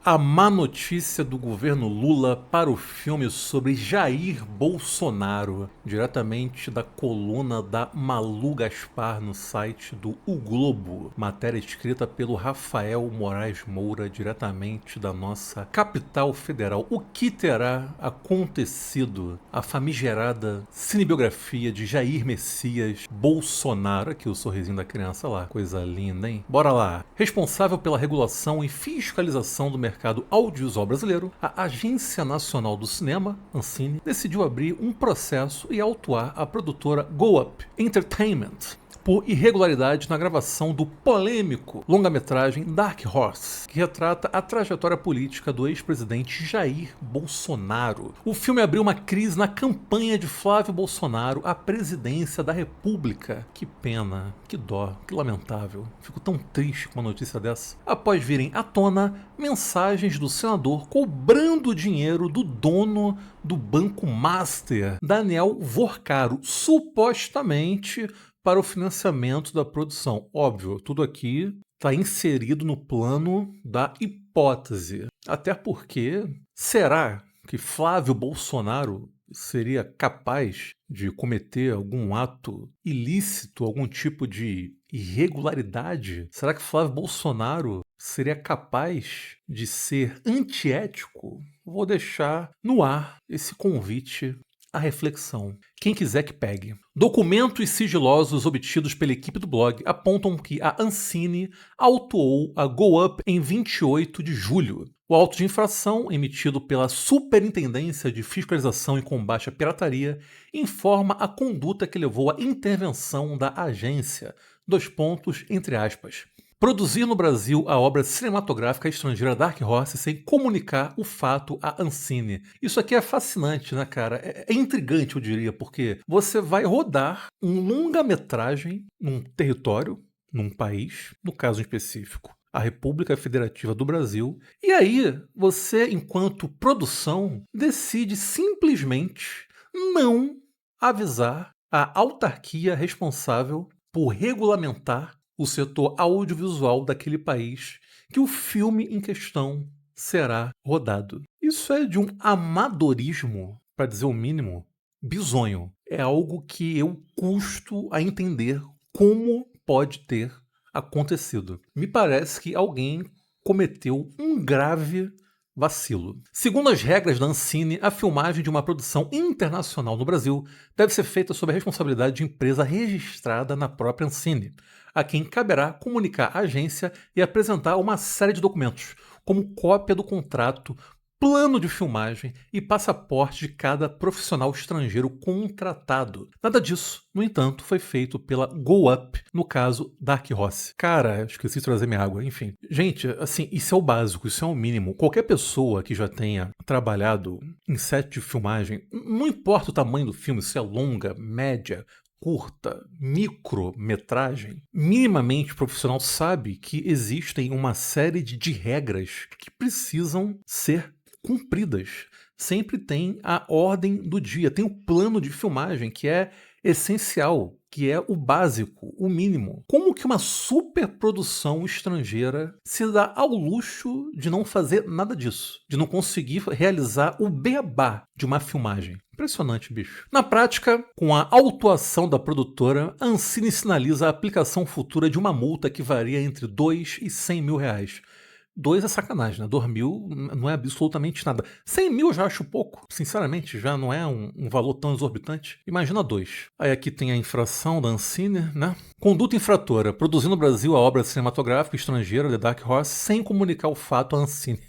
A má notícia do governo Lula para o filme sobre Jair Bolsonaro, diretamente da coluna da Malu Gaspar no site do O Globo. Matéria escrita pelo Rafael Moraes Moura, diretamente da nossa capital federal. O que terá acontecido? A famigerada cinebiografia de Jair Messias Bolsonaro. Aqui o sorrisinho da criança lá, coisa linda, hein? Bora lá. Responsável pela regulação e fiscalização do mercado audiovisual brasileiro, a Agência Nacional do Cinema, Ancine, decidiu abrir um processo e autuar a produtora Go Up Entertainment por irregularidade na gravação do polêmico longa-metragem Dark Horse, que retrata a trajetória política do ex-presidente Jair Bolsonaro. O filme abriu uma crise na campanha de Flávio Bolsonaro à presidência da República. Que pena, que dó, que lamentável. Fico tão triste com uma notícia dessa. Após virem à tona mensagens do senador cobrando dinheiro do dono do Banco Master, Daniel Vorcaro, supostamente para o financiamento da produção. Óbvio, tudo aqui está inserido no plano da hipótese. Até porque, será que Flávio Bolsonaro seria capaz de cometer algum ato ilícito, algum tipo de irregularidade? Será que Flávio Bolsonaro seria capaz de ser antiético? Vou deixar no ar esse convite à reflexão. Quem quiser que pegue. Documentos sigilosos obtidos pela equipe do blog apontam que a Ancine autuou a Go Up em 28 de julho. O auto de infração, emitido pela Superintendência de Fiscalização e Combate à Pirataria, informa a conduta que levou à intervenção da agência. Entre aspas. Produzir no Brasil a obra cinematográfica estrangeira Dark Horse sem comunicar o fato à Ancine. Isso aqui é fascinante, né, cara? É intrigante, eu diria, porque você vai rodar um longa-metragem num território, num país, no caso específico, a República Federativa do Brasil, e aí você, enquanto produção, decide simplesmente não avisar a autarquia responsável por regulamentar o setor audiovisual daquele país que o filme em questão será rodado. Isso é de um amadorismo, para dizer o mínimo, bizonho. É algo que eu custo a entender como pode ter acontecido. Me parece que alguém cometeu um grave vacilo. Segundo as regras da Ancine, a filmagem de uma produção internacional no Brasil deve ser feita sob a responsabilidade de empresa registrada na própria Ancine, a quem caberá comunicar à agência e apresentar uma série de documentos, como cópia do contrato, plano de filmagem e passaporte de cada profissional estrangeiro contratado. Nada disso, no entanto, foi feito pela Go Up, no caso Dark Horse. Cara, esqueci de trazer minha água, enfim. Gente, assim, isso é o básico, isso é o mínimo. Qualquer pessoa que já tenha trabalhado em set de filmagem, não importa o tamanho do filme, se é longa, média, curta, micrometragem, minimamente profissional sabe que existem uma série de regras que precisam ser cumpridas. Sempre tem a ordem do dia, tem o plano de filmagem que é essencial, que é o básico, o mínimo. Como que uma superprodução estrangeira se dá ao luxo de não fazer nada disso? De não conseguir realizar o beabá de uma filmagem? Impressionante, bicho. Na prática, com a autuação da produtora, a Ancine sinaliza a aplicação futura de uma multa que varia entre 2 e 100 mil reais. 2 é sacanagem, né? 2 mil não é absolutamente nada. 100 mil eu já acho pouco, sinceramente, já não é um valor tão exorbitante. Imagina 2. Aí aqui tem a infração da Ancine, né? Conduta infratora, produzir no Brasil a obra cinematográfica estrangeira The Dark Horse sem comunicar o fato à Ancine.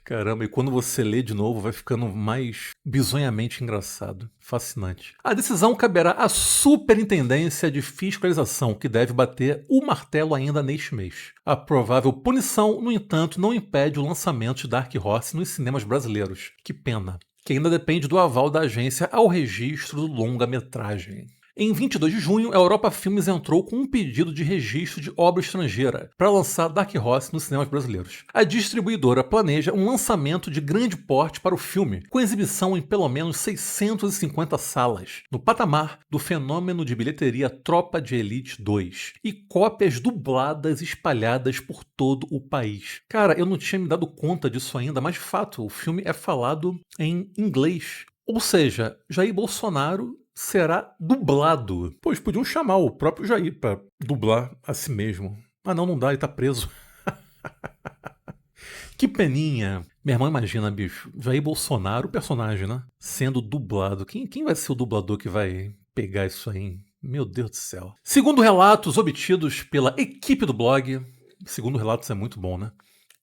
Caramba, e quando você lê de novo, vai ficando mais bizonhamente engraçado. Fascinante. A decisão caberá à Superintendência de Fiscalização, que deve bater o martelo ainda neste mês. A provável punição, no entanto, não impede o lançamento de Dark Horse nos cinemas brasileiros. Que pena. Que ainda depende do aval da agência ao registro do longa-metragem. Em 22 de junho, a Europa Filmes entrou com um pedido de registro de obra estrangeira para lançar Dark Horse nos cinemas brasileiros. A distribuidora planeja um lançamento de grande porte para o filme, com exibição em pelo menos 650 salas, no patamar do fenômeno de bilheteria Tropa de Elite 2, e cópias dubladas espalhadas por todo o país. Cara, eu não tinha me dado conta disso ainda, mas de fato, o filme é falado em inglês. Ou seja, Jair Bolsonaro será dublado. Pois podiam chamar o próprio Jair para dublar a si mesmo. Ah não, não dá, ele tá preso. Que peninha. Minha irmã imagina, bicho, Jair Bolsonaro, o personagem, né? Sendo dublado. Quem vai ser o dublador que vai pegar isso aí, hein? Meu Deus do céu. Segundo relatos obtidos pela equipe do blog, segundo relatos é muito bom, né?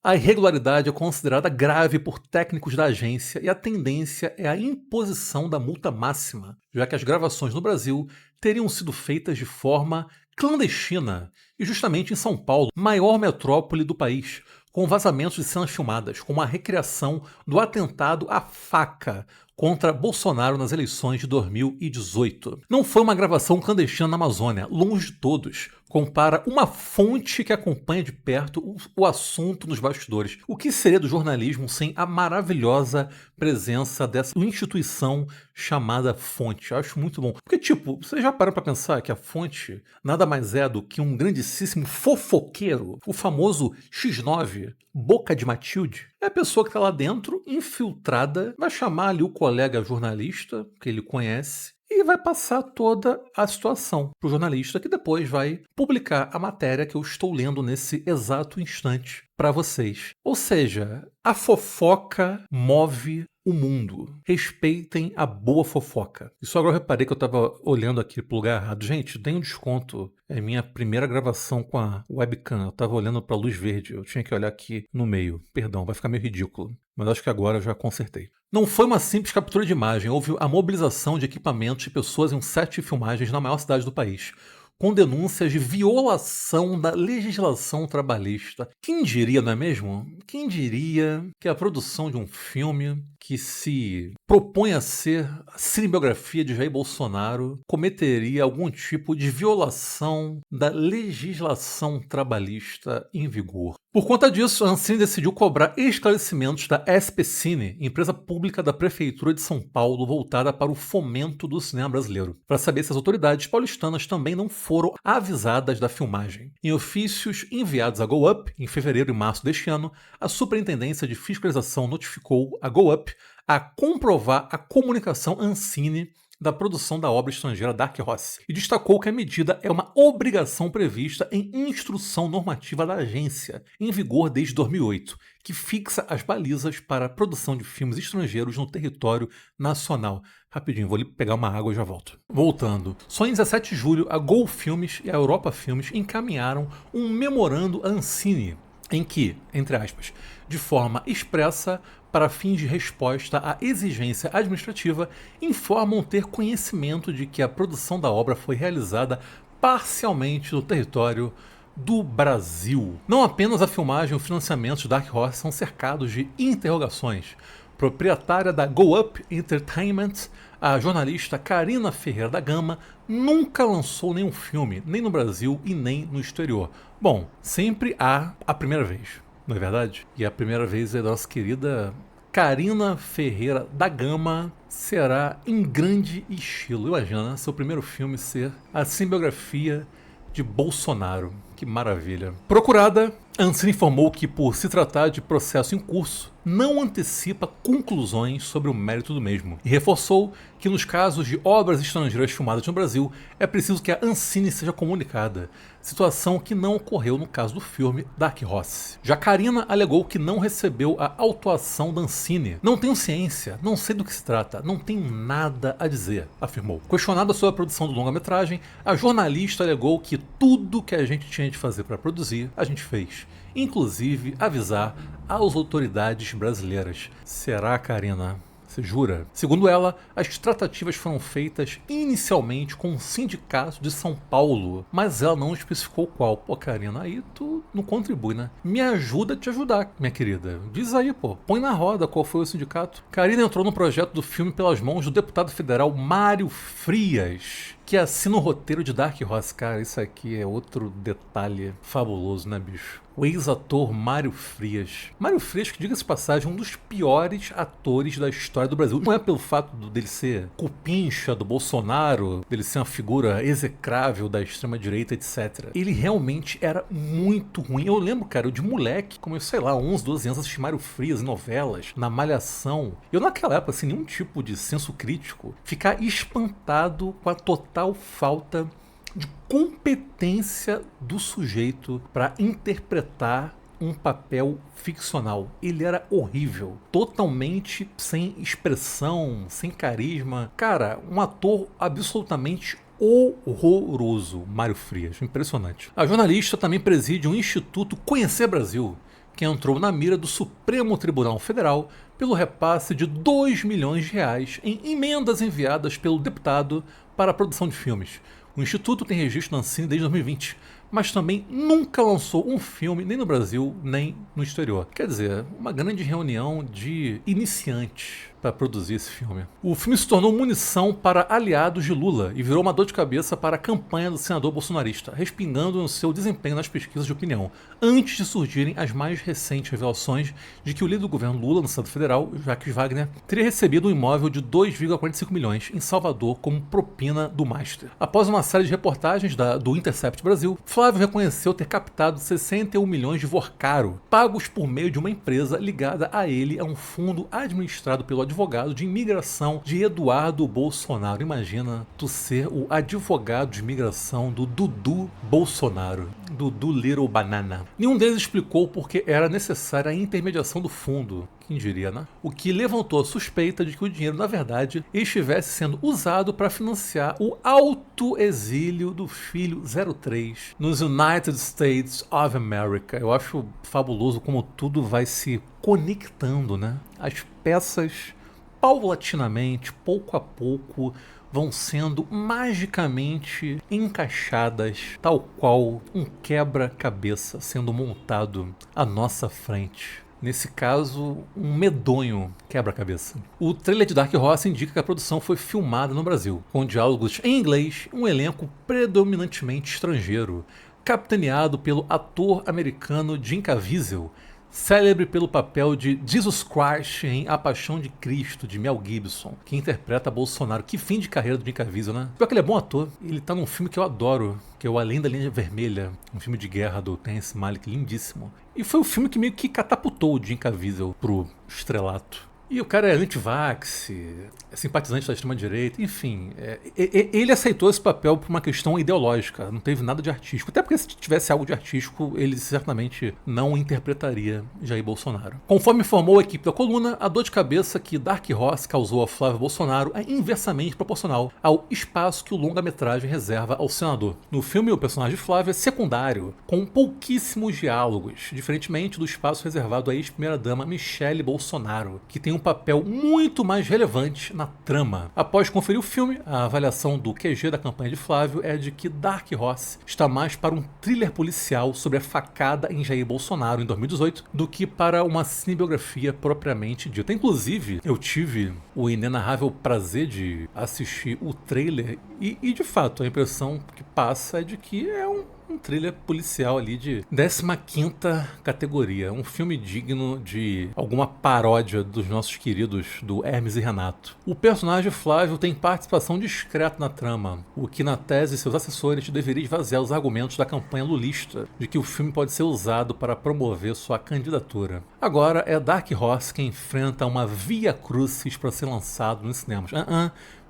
A irregularidade é considerada grave por técnicos da agência e a tendência é a imposição da multa máxima, já que as gravações no Brasil teriam sido feitas de forma clandestina e justamente em São Paulo, maior metrópole do país, com vazamentos de cenas filmadas, como a recriação do atentado à faca contra Bolsonaro nas eleições de 2018. Não foi uma gravação clandestina na Amazônia, longe de todos. Compara uma fonte que acompanha de perto o assunto nos bastidores. O que seria do jornalismo sem a maravilhosa presença dessa instituição chamada fonte? Eu acho muito bom. Porque, tipo, você já parou pra pensar que a fonte nada mais é do que um grandíssimo fofoqueiro, o famoso X9, Boca de Matilde? É a pessoa que tá lá dentro, infiltrada, vai chamar ali o colega jornalista, que ele conhece, e vai passar toda a situação para o jornalista, que depois vai publicar a matéria que eu estou lendo nesse exato instante para vocês. Ou seja, a fofoca move o mundo. Respeitem a boa fofoca. E só agora eu reparei que eu estava olhando aqui para o lugar errado. Gente, tem um desconto. É minha primeira gravação com a webcam. Eu estava olhando para a luz verde. Eu tinha que olhar aqui no meio. Perdão, vai ficar meio ridículo. Mas acho que agora eu já consertei. Não foi uma simples captura de imagem. Houve a mobilização de equipamentos e pessoas em um set de filmagens na maior cidade do país, com denúncias de violação da legislação trabalhista. Quem diria, não é mesmo? Quem diria que a produção de um filme que se propõe a ser a cinebiografia de Jair Bolsonaro cometeria algum tipo de violação da legislação trabalhista em vigor? Por conta disso, a Ancine decidiu cobrar esclarecimentos da SPCine, empresa pública da Prefeitura de São Paulo voltada para o fomento do cinema brasileiro, para saber se as autoridades paulistanas também não foram avisadas da filmagem. Em ofícios enviados à GoUp, em fevereiro e março deste ano, a Superintendência de Fiscalização notificou a GoUp a comprovar a comunicação Ancine da produção da obra estrangeira Dark Horse e destacou que a medida é uma obrigação prevista em instrução normativa da agência, em vigor desde 2008, que fixa as balizas para a produção de filmes estrangeiros no território nacional. Rapidinho, vou ali pegar uma água e já volto. Voltando. Só em 17 de julho, a Go Filmes e a Europa Filmes encaminharam um memorando à Ancine, em que, entre aspas, de forma expressa, para fins de resposta à exigência administrativa, informam ter conhecimento de que a produção da obra foi realizada parcialmente no território do Brasil. Não apenas a filmagem e o financiamento de Dark Horse são cercados de interrogações. Proprietária da GoUp Entertainment, a jornalista Karina Ferreira da Gama nunca lançou nenhum filme, nem no Brasil e nem no exterior. Bom, sempre há a primeira vez, não é verdade? E a primeira vez é da nossa querida Karina Ferreira da Gama, será em grande estilo. Imagina, né? Seu primeiro filme ser a cinebiografia de Bolsonaro. Que maravilha. Procurada, a Ancine informou que, por se tratar de processo em curso, não antecipa conclusões sobre o mérito do mesmo e reforçou que, nos casos de obras estrangeiras filmadas no Brasil, é preciso que a Ancine seja comunicada, situação que não ocorreu no caso do filme Dark Horse. Já Karina alegou que não recebeu a autuação da Ancine. Não tenho ciência, não sei do que se trata, não tenho nada a dizer, afirmou. Questionada sobre a produção do longa-metragem, a jornalista alegou que tudo que a gente tinha de fazer para produzir, a gente fez. Inclusive avisar às autoridades brasileiras. Será, Karina? Você jura? Segundo ela, as tratativas foram feitas inicialmente com o sindicato de São Paulo, mas ela não especificou qual. Pô, Karina, aí tu não contribui, né? Me ajuda a te ajudar, minha querida. Diz aí, pô. Põe na roda qual foi o sindicato. Karina entrou no projeto do filme pelas mãos do deputado federal Mário Frias, que assina o roteiro de Dark Horse. Cara, isso aqui é outro detalhe fabuloso, né, bicho? O ex-ator Mário Frias. Mário Frias, que diga-se de passagem, um dos piores atores da história do Brasil. Não é pelo fato dele ser cupincha do Bolsonaro, dele ser uma figura execrável da extrema-direita, etc. Ele realmente era muito ruim. Eu lembro, cara, eu de moleque, como eu sei lá, 11, 12 anos, assisti Mário Frias em novelas, na Malhação. Eu naquela época, sem nenhum tipo de senso crítico, ficar espantado com a total falta de competência do sujeito para interpretar um papel ficcional. Ele era horrível, totalmente sem expressão, sem carisma. Cara, um ator absolutamente horroroso, Mário Frias, impressionante. A jornalista também preside o Instituto Conhecer Brasil, que entrou na mira do Supremo Tribunal Federal pelo repasse de 2 milhões de reais em emendas enviadas pelo deputado para a produção de filmes. O Instituto tem registro na Ancine desde 2020, mas também nunca lançou um filme nem no Brasil, nem no exterior. Quer dizer, uma grande reunião de iniciantes para produzir esse filme. O filme se tornou munição para aliados de Lula e virou uma dor de cabeça para a campanha do senador bolsonarista, respingando no seu desempenho nas pesquisas de opinião, antes de surgirem as mais recentes revelações de que o líder do governo Lula no Estado Federal, Jacques Wagner, teria recebido um imóvel de 2,45 milhões em Salvador como propina do Master. Após uma série de reportagens do Intercept Brasil, Flávio reconheceu ter captado 61 milhões de Vorcaro, pagos por meio de uma empresa ligada a ele a um fundo administrado pelo advogado de imigração de Eduardo Bolsonaro. Imagina tu ser o advogado de imigração do Dudu Bolsonaro, Dudu Little Banana. Nenhum deles explicou por que era necessária a intermediação do fundo. Quem diria, né? O que levantou a suspeita de que o dinheiro, na verdade, estivesse sendo usado para financiar o autoexílio do filho 03 nos United States of America. Eu acho fabuloso como tudo vai se conectando, né? As peças, paulatinamente, pouco a pouco, vão sendo magicamente encaixadas, tal qual um quebra-cabeça sendo montado à nossa frente. Nesse caso, um medonho quebra-cabeça. O trailer de Dark Horse indica que a produção foi filmada no Brasil, com diálogos em inglês e um elenco predominantemente estrangeiro, capitaneado pelo ator americano Jim Caviezel, célebre pelo papel de Jesus Christ em A Paixão de Cristo, de Mel Gibson, que interpreta Bolsonaro. Que fim de carreira do Jim Caviezel, né? Pior que ele é bom ator. Ele tá num filme que eu adoro, que é o Além da Linha Vermelha, um filme de guerra do Terrence Malick, lindíssimo. E foi o filme que meio que catapultou o Jim Caviezel pro estrelato. E o cara é anti-vax, é simpatizante da extrema-direita, enfim. Ele aceitou esse papel por uma questão ideológica, não teve nada de artístico. Até porque se tivesse algo de artístico, ele certamente não interpretaria Jair Bolsonaro. Conforme informou a equipe da coluna, a dor de cabeça que Dark Horse causou a Flávio Bolsonaro é inversamente proporcional ao espaço que o longa-metragem reserva ao senador. No filme, o personagem de Flávio é secundário, com pouquíssimos diálogos, diferentemente do espaço reservado à ex-primeira-dama Michele Bolsonaro, que tem um papel muito mais relevante na trama. Após conferir o filme, a avaliação do QG da campanha de Flávio é de que Dark Horse está mais para um thriller policial sobre a facada em Jair Bolsonaro em 2018 do que para uma cinebiografia propriamente dita. Inclusive, eu tive o inenarrável prazer de assistir o trailer e de fato, a impressão que passa é de que é um thriller policial ali de 15ª categoria. Um filme digno de alguma paródia dos nossos queridos do Hermes e Renato. O personagem Flávio tem participação discreta na trama, o que na tese seus assessores deveriam esvaziar os argumentos da campanha lulista de que o filme pode ser usado para promover sua candidatura. Agora é Dark Horse quem enfrenta uma Via Crucis para ser lançado nos cinemas.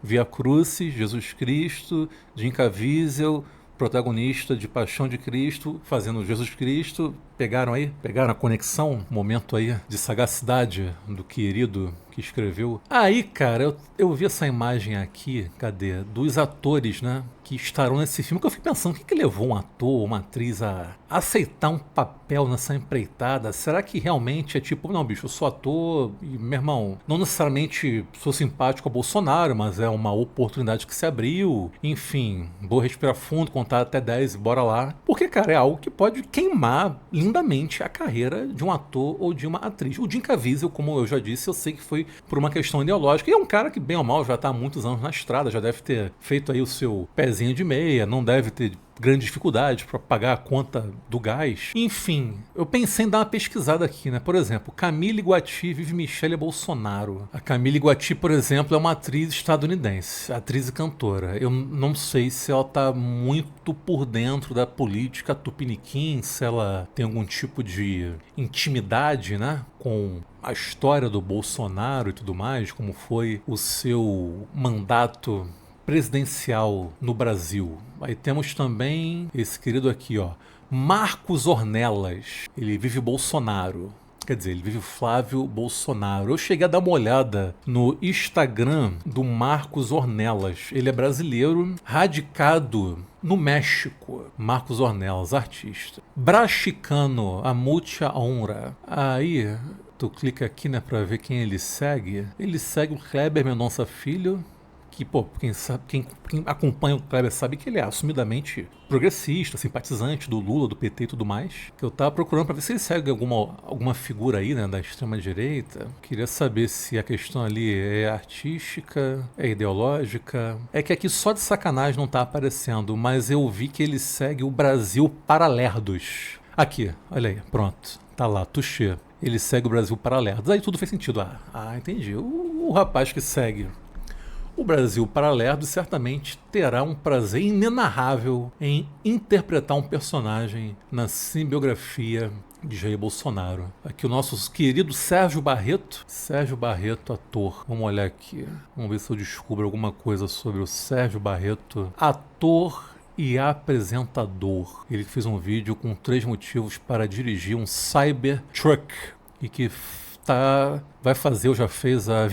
Via Crucis, Jesus Cristo, Jim Caviezel, protagonista de Paixão de Cristo, fazendo Jesus Cristo. Pegaram a conexão, momento aí de sagacidade do querido que escreveu. Aí, cara, eu vi essa imagem aqui, cadê? Dos atores, né, que estarão nesse filme, que eu fiquei pensando, o que levou um ator, uma atriz a aceitar um papel nessa empreitada? Será que realmente é tipo, não, bicho, eu sou ator e, meu irmão, não necessariamente sou simpático ao Bolsonaro, mas é uma oportunidade que se abriu, enfim, vou respirar fundo, contar até 10 e bora lá. Porque, cara, é algo que pode queimar lindamente a carreira de um ator ou de uma atriz. O Jim Caviezel, como eu já disse, eu sei que foi foi por uma questão ideológica. E é um cara que, bem ou mal, já está há muitos anos na estrada, já deve ter feito aí o seu pezinho de meia, não deve ter grande dificuldade para pagar a conta do gás. Enfim, eu pensei em dar uma pesquisada aqui, né? Por exemplo, Camille Guati vive Michelle Bolsonaro. A Camille Guati, por exemplo, é uma atriz estadunidense, atriz e cantora. Eu não sei se ela tá muito por dentro da política tupiniquim, se ela tem algum tipo de intimidade, né, com a história do Bolsonaro e tudo mais, como foi o seu mandato presidencial no Brasil. Aí temos também esse querido aqui, ó, Marcos Ornelas. Ele vive Bolsonaro. Quer dizer, ele vive Flávio Bolsonaro. Eu cheguei a dar uma olhada no Instagram do Marcos Ornelas. Ele é brasileiro, radicado no México. Marcos Ornelas, artista. Brachicano, a mucha honra. Aí, tu clica aqui, né, pra ver quem ele segue. Ele segue o Kleber Mendonça Filho, que, pô, quem acompanha o Kleber sabe que ele é assumidamente progressista, simpatizante do Lula, do PT e tudo mais. Que eu tava procurando para ver se ele segue alguma figura aí, né, da extrema-direita. Queria saber se a questão ali é artística, é ideológica. É que aqui só de sacanagem não tá aparecendo, mas eu vi que ele segue o Brasil Paralerdos. Aqui, olha aí, pronto. Tá lá, touché. Ele segue o Brasil Paralerdos. Aí tudo fez sentido. Entendi. O rapaz que segue o Brasil Paralerdo certamente terá um prazer inenarrável em interpretar um personagem na cinebiografia de Jair Bolsonaro. Aqui o nosso querido Sérgio Barreto. Sérgio Barreto, ator. Vamos olhar aqui. Vamos ver se eu descubro alguma coisa sobre o Sérgio Barreto, ator e apresentador. Ele fez um vídeo com 3 motivos para dirigir um Cybertruck e que vai fazer, ou já fez a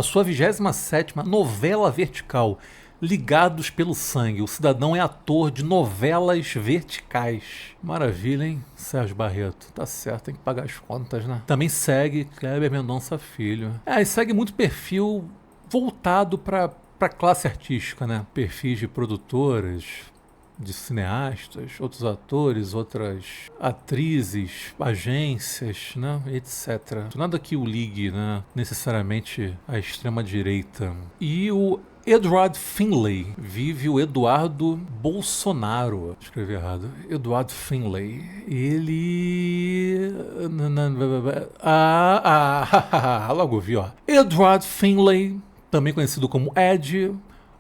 sua 27ª novela vertical, Ligados pelo Sangue. O cidadão é ator de novelas verticais. Maravilha, hein, Sérgio Barreto? Tá certo, tem que pagar as contas, né? Também segue Kleber Mendonça Filho. E segue muito perfil voltado para classe artística, né? Perfis de produtoras, de cineastas, outros atores, outras atrizes, agências, né, etc. Nada que o ligue, né, necessariamente à extrema-direita. E o Edward Finlay vive o Eduardo Bolsonaro. Escrevi errado. Edward Finlay. Ele... logo vi, ó. Edward Finlay, também conhecido como Ed,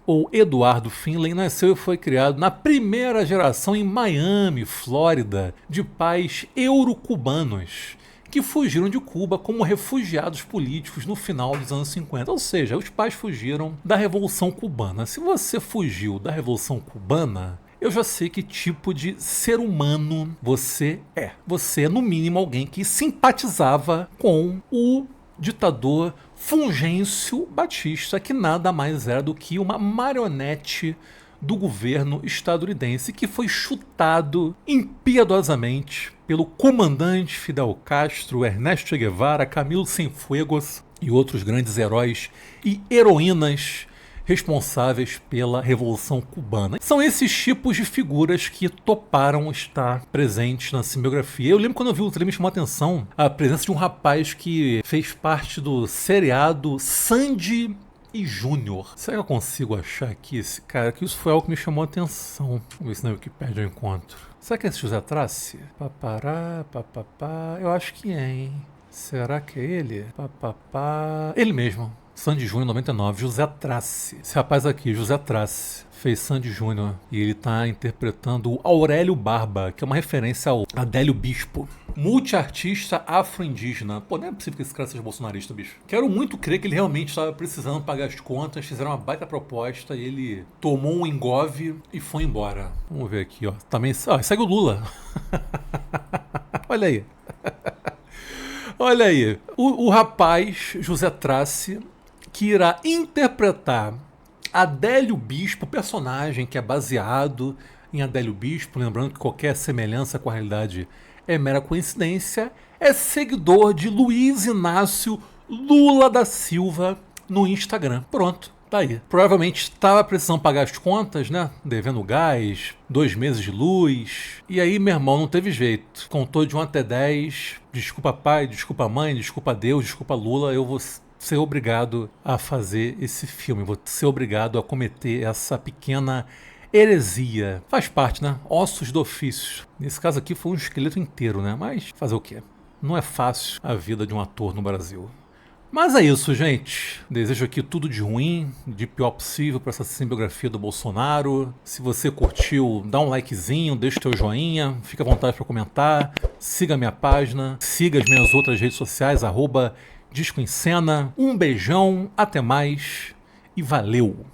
ou Eduardo Finlay, nasceu e foi criado na primeira geração em Miami, Flórida, de pais euro-cubanos que fugiram de Cuba como refugiados políticos no final dos anos 50. Ou seja, os pais fugiram da Revolução Cubana. Se você fugiu da Revolução Cubana, eu já sei que tipo de ser humano você é. Você é, no mínimo, alguém que simpatizava com o ditador Fulgêncio Batista, que nada mais era do que uma marionete do governo estadunidense que foi chutado impiedosamente pelo comandante Fidel Castro, Ernesto Che Guevara, Camilo Cienfuegos e outros grandes heróis e heroínas responsáveis pela Revolução Cubana. São esses tipos de figuras que toparam estar presentes na cinebiografia. Eu lembro quando eu vi o trailer, me chamou a atenção a presença de um rapaz que fez parte do seriado Sandy e Júnior. Será que eu consigo achar aqui esse cara? Que isso foi algo que me chamou a atenção. Vamos ver se na Wikipédia eu encontro. Será que é esse José Trace? Papará, papapá. Eu acho que é, hein? Será que é ele? Papapá. Ele mesmo. Sandy Júnior 99, José Trace. Esse rapaz aqui, José Trace, fez Sandy Júnior e ele tá interpretando o Aurélio Barba, que é uma referência ao Adélio Bispo. Multiartista afro-indígena. Pô, não é possível que esse cara seja bolsonarista, bicho. Quero muito crer que ele realmente estava precisando pagar as contas, fizeram uma baita proposta e ele tomou um engove e foi embora. Vamos ver aqui, ó. Também segue o Lula. Olha aí. Olha aí. O rapaz, José Trace, que irá interpretar Adélio Bispo, personagem que é baseado em Adélio Bispo, lembrando que qualquer semelhança com a realidade é mera coincidência, é seguidor de Luiz Inácio Lula da Silva no Instagram. Pronto, tá aí. Provavelmente estava precisando pagar as contas, né? Devendo gás, 2 meses de luz. E aí, meu irmão, não teve jeito. Contou de 1 até 10. Desculpa pai, desculpa mãe, desculpa Deus, desculpa Lula, eu vou ser obrigado a fazer esse filme, vou ser obrigado a cometer essa pequena heresia. Faz parte, né? Ossos do ofício. Nesse caso aqui foi um esqueleto inteiro, né? Mas fazer o quê? Não é fácil a vida de um ator no Brasil. Mas é isso, gente. Desejo aqui tudo de ruim, de pior possível para essa cinebiografia do Bolsonaro. Se você curtiu, dá um likezinho, deixa o teu joinha, fica à vontade para comentar, siga a minha página, siga as minhas outras redes sociais, @Disco em Cena. Um beijão, até mais e valeu!